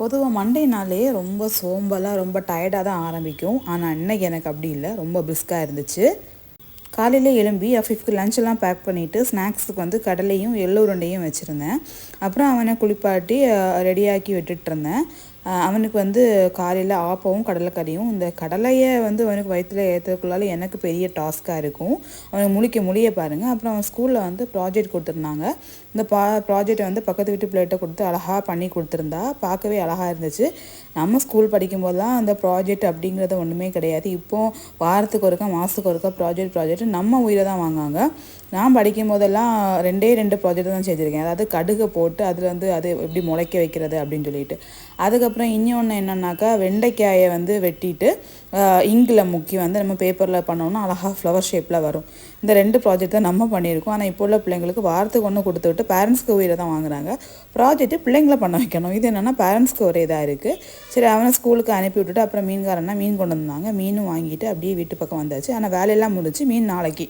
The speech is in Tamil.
பொதுவாக மண்டேனாலே ரொம்ப சோம்பலாக ரொம்ப டயர்டாக தான் ஆரம்பிக்கும். ஆனால் இன்னைக்கு எனக்கு அப்படி இல்லை, ரொம்ப பிரிஸ்காக இருந்துச்சு. காலையில் எழும்பி அஃபிஃப்க்கு லஞ்செல்லாம் பேக் பண்ணிவிட்டு ஸ்நாக்ஸுக்கு வந்து கடலையும் எள்ளு உருண்டையும் வச்சுருந்தேன். அப்புறம் அவனை குளிப்பாட்டி ரெடியாக்கி விட்டுட்டுருந்தேன். அவனுக்கு வந்து காலையில் ஆப்பமும் கடலைக்கறியும். இந்த கடலையை வந்து அவனுக்கு வயிற்றில் ஏற்றுறதுக்குள்ளால எனக்கு பெரிய டாஸ்க்காக இருக்கும். அவனுக்கு முடிய பாருங்கள். அப்புறம் அவன் ஸ்கூலில் வந்து ப்ராஜெக்ட் கொடுத்துருந்தாங்க. இந்த ப்ராஜெக்டை வந்து பக்கத்து வீட்டு பிள்ளைகிட்ட கொடுத்து அழகாக பண்ணி கொடுத்துருந்தா. பார்க்கவே அழகாக இருந்துச்சு. நம்ம ஸ்கூல் படிக்கும்போதெல்லாம் அந்த ப்ராஜெக்ட் அப்படிங்கிறது ஒன்றுமே கிடையாது. இப்போது வாரத்துக்கு ஒருக்கா மாதத்துக்கு ஒருக்கா ப்ராஜெக்ட் நம்ம உயிரை தான் வாங்குவாங்க. நான் படிக்கும் போதெல்லாம் 2 ப்ராஜெக்ட் தான் செஞ்சுருக்கேன். அதாவது கடுகை போட்டு அதில் வந்து அது எப்படி முளைக்க வைக்கிறது அப்படின்னு சொல்லிட்டு. அதுக்கப்புறம் இன்னொன்று என்னன்னாக்கா, வெண்டைக்காயை வந்து வெட்டிட்டு இங்கில் முக்கி வந்து நம்ம பேப்பரில் பண்ணோன்னா அழகாக ஃப்ளவர் ஷேப்பில் வரும். இந்த 2 ப்ராஜெக்ட் தான் நம்ம பண்ணியிருக்கோம். ஆனால் இப்போ உள்ள பிள்ளைங்களுக்கு வாரத்துக்கு ஒன்று கொடுத்து விட்டு பேரண்ட்ஸ்க்கு உயிரை தான் வாங்குறாங்க. ப்ராஜெக்ட்டு பிள்ளைங்கள பண்ண வைக்கணும். இது என்னென்னா பேரண்ட்ஸ்க்கு ஒரு இதாக இருக்குது. சரி, அவனை ஸ்கூலுக்கு அனுப்பி விட்டுட்டு அப்புறம் மீன்காரன்னா மீன் கொண்டு வந்தாங்க. மீனும் வாங்கிட்டு அப்படியே வீட்டு பக்கம் வந்தாச்சு. ஆனால் வேலையெல்லாம் முடிச்சு மீன் நாளைக்கு.